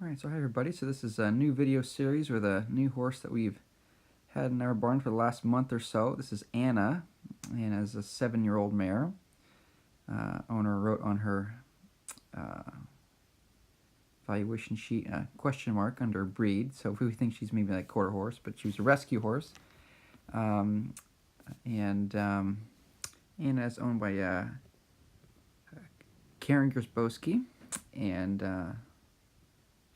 Alright, so hi everybody. So this is a new video series with a new horse that we've had in our barn for the last month or so. This is Anna. Anna's a 7-year-old mare. Owner wrote on her valuation sheet question mark under breed, so we think she's maybe like quarter horse, but she was a rescue horse. Anna is owned by Karen Gersbowski, and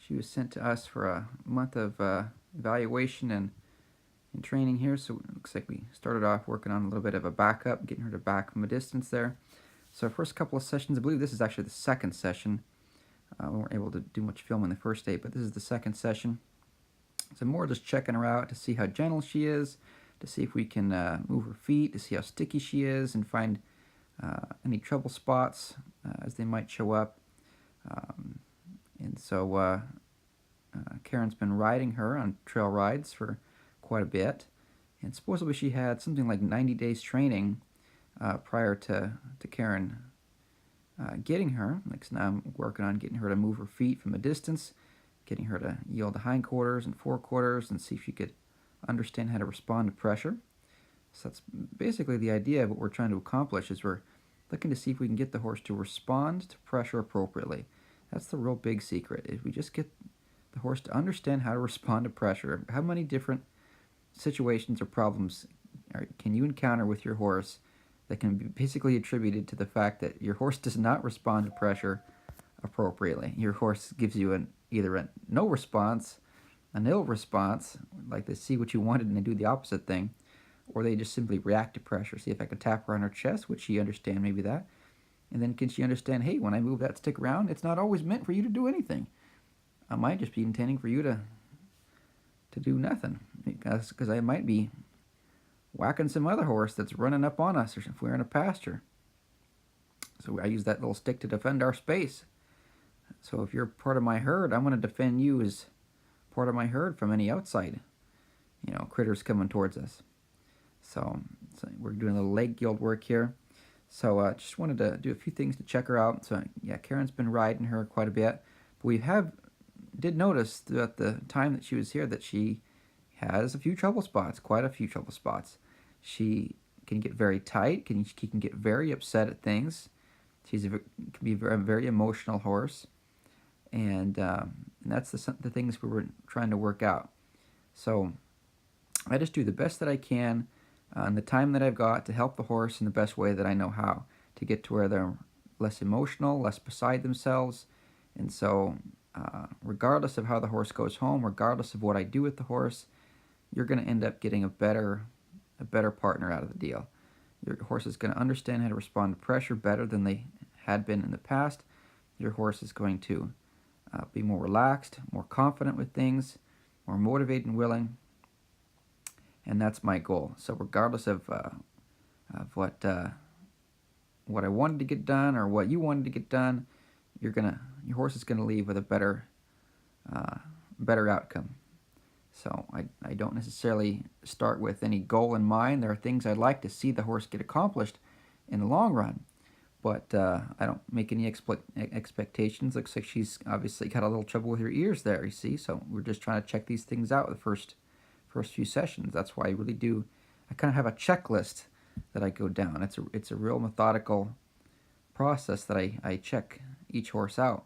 she was sent to us for a month of evaluation and training here. So it looks like we started off working on a little bit of a backup, getting her to back from a distance there. So our first couple of sessions, I believe this is actually the second session. We weren't able to do much filming the first day, but this is the second session. So more just checking her out to see how gentle she is, to see if we can move her feet, to see how sticky she is, and find any trouble spots as they might show up. And so Karen's been riding her on trail rides for quite a bit, and supposedly she had something like 90 days training prior to Karen getting her. Like, so now I'm working on getting her to move her feet from a distance, getting her to yield the hindquarters and forequarters, and see if she could understand how to respond to pressure. So that's basically the idea of what we're trying to accomplish, is we're looking to see if we can get the horse to respond to pressure appropriately. That's the real big secret. If we just get the horse to understand how to respond to pressure, how many different situations or problems can you encounter with your horse that can be basically attributed to the fact that your horse does not respond to pressure appropriately. Your horse gives you either a no response, an ill response, like they see what you wanted and they do the opposite thing, or they just simply react to pressure. See if I can tap her on her chest, would she understand maybe that? And then can she understand, hey, when I move that stick around, it's not always meant for you to do anything. I might just be intending for you to do nothing, because I might be whacking some other horse that's running up on us, or if we're in a pasture. So I use that little stick to defend our space. So if you're part of my herd, I'm going to defend you as part of my herd from any outside, critters coming towards us. So we're doing a little leg yield work here. So just wanted to do a few things to check her out. So yeah, Karen's been riding her quite a bit, but we did notice throughout the time that she was here that she has a few trouble spots, quite a few trouble spots. She can get very tight, she can get very upset at things. Can be a very emotional horse, and that's the things we were trying to work out. So I just do the best that I can in the time that I've got to help the horse in the best way that I know how, to get to where they're less emotional, less beside themselves. And so regardless of how the horse goes home, regardless of what I do with the horse, you're going to end up getting a better partner out of the deal. Your horse is going to understand how to respond to pressure better than they had been in the past. Your horse is going to be more relaxed, more confident with things, more motivated and willing. And that's my goal. So regardless of what I wanted to get done or what you wanted to get done, your horse is gonna leave with a better outcome. So I don't necessarily start with any goal in mind. There are things I'd like to see the horse get accomplished in the long run, but I don't make any expectations. Looks like she's obviously got a little trouble with her ears there, you see. So we're just trying to check these things out the first few sessions. That's why I kind of have a checklist that I go down. It's a real methodical process that I check each horse out,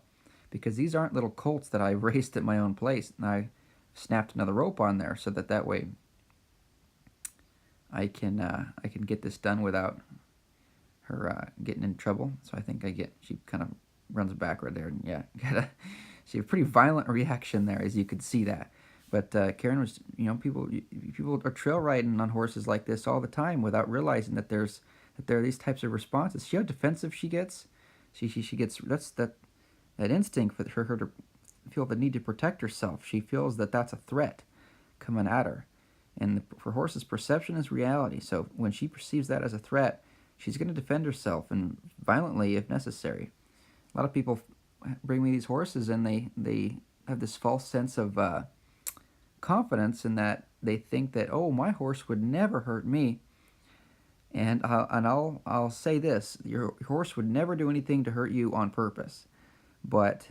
because these aren't little colts that I raced at my own place and I snapped another rope on there, so that way I can get this done without her getting in trouble. So I think she kind of runs backward there, and yeah, she had a pretty violent reaction there, as you could see that. But Karen was, people are trail riding on horses like this all the time without realizing that there are these types of responses. See how defensive she gets? She gets that instinct for her to feel the need to protect herself. She feels that that's a threat coming at her, and for horses, perception is reality. So when she perceives that as a threat, she's going to defend herself, and violently if necessary. A lot of people bring me these horses, and they have this false sense of confidence in that they think that, oh, my horse would never hurt me. And I'll say this: your horse would never do anything to hurt you on purpose, but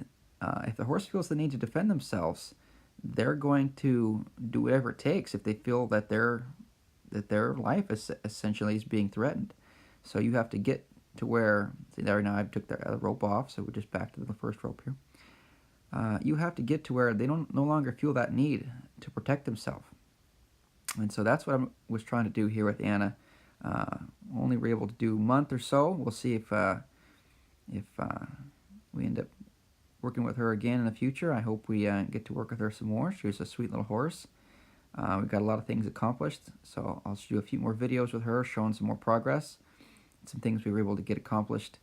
if the horse feels the need to defend themselves, they're going to do whatever it takes if they feel that their life is essentially is being threatened. So you have to get to where, see there now I took the rope off, so we're just back to the first rope here. You have to get to where they don't no longer feel that need to protect themselves. And so that's what I was trying to do here with Anna. Only were able to do a month or so. We'll see if we end up working with her again in the future. I hope we get to work with her some more. She was a sweet little horse. We got a lot of things accomplished, so I'll do a few more videos with her showing some more progress, some things we were able to get accomplished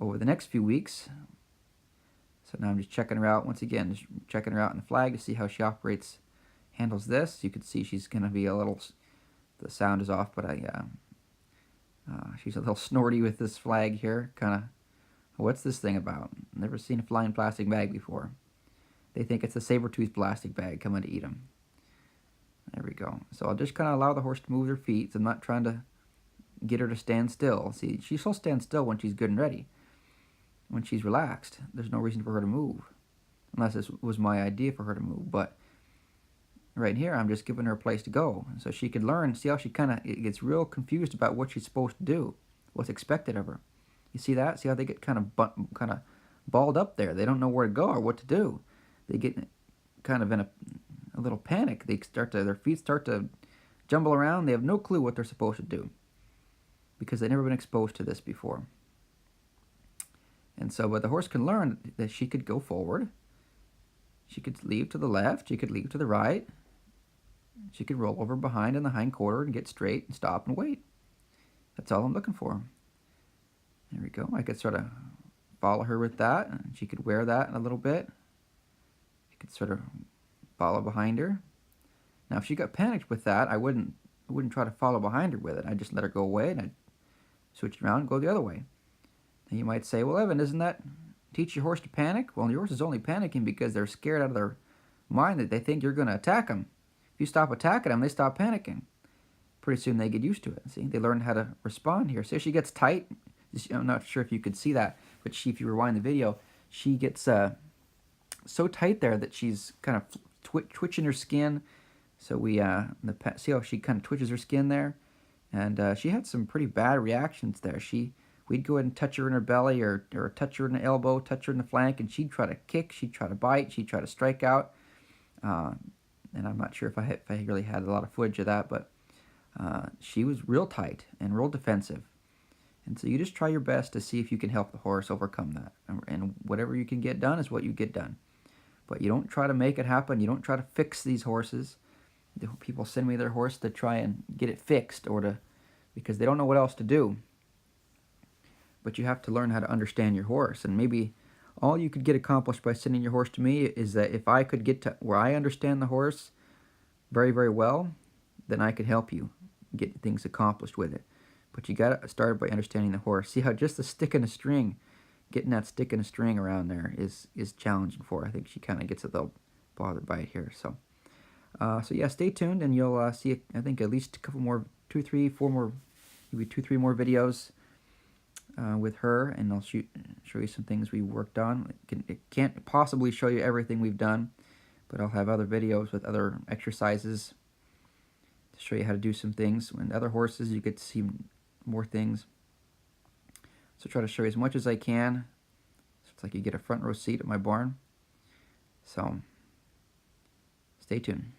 over the next few weeks. So now I'm just checking her out once again, just checking her out in the flag to see how she operates, handles this. You can see she's going to be a little, the sound is off, but she's a little snorty with this flag here. Kind of, what's this thing about? Never seen a flying plastic bag before. They think it's a saber-toothed plastic bag coming to eat them. There we go. So I'll just kind of allow the horse to move her feet. So I'm not trying to get her to stand still. See, she'll stand still when she's good and ready. When she's relaxed, there's no reason for her to move. Unless this was my idea for her to move. But right here, I'm just giving her a place to go. So she could learn. See how she kind of gets real confused about what she's supposed to do. What's expected of her. You see that? See how they get kind of balled up there. They don't know where to go or what to do. They get kind of in a little panic. Their feet start to jumble around. They have no clue what they're supposed to do because they've never been exposed to this before. And so, but the horse can learn that she could go forward. She could leave to the left. She could leave to the right. She could roll over behind in the hind quarter and get straight and stop and wait. That's all I'm looking for. There we go. I could sort of follow her with that, and she could wear that a little bit. You could sort of follow behind her. Now, if she got panicked with that, I wouldn't try to follow behind her with it. I'd just let her go away, and I'd switch around and go the other way. And you might say, well, Evan, doesn't that teach your horse to panic? Well, your horse is only panicking because they're scared out of their mind that they think you're going to attack them. If you stop attacking them, they stop panicking. Pretty soon they get used to it. See, they learn how to respond here. So she gets tight. I'm not sure if you could see that, but if you rewind the video, she gets so tight there that she's kind of twitching her skin. So we see how she kind of twitches her skin there, and she had some pretty bad reactions there. We'd go ahead and touch her in her belly or touch her in the elbow, touch her in the flank, and she'd try to kick, she'd try to bite, she'd try to strike out. And I'm not sure if I really had a lot of footage of that, but she was real tight and real defensive. And so you just try your best to see if you can help the horse overcome that. And whatever you can get done is what you get done. But you don't try to make it happen. You don't try to fix these horses. People send me their horse to try and get it fixed because they don't know what else to do. But you have to learn how to understand your horse. And maybe all you could get accomplished by sending your horse to me is that if I could get to where I understand the horse very, very well, then I could help you get things accomplished with it. But you got to start by understanding the horse. See how just the stick in a string, getting that stick in a string around there is challenging for her. I think she kind of gets a little bothered by it here. So yeah, stay tuned, and you'll see, I think, at least a couple more, 2, 3, 4 more, maybe 2, 3 more videos with her, and I'll show you some things we worked on. It can't possibly show you everything we've done, but I'll have other videos with other exercises to show you how to do some things. With other horses, you get to see more things. So try to show you as much as I can. So it's like you get a front row seat at my barn. So stay tuned.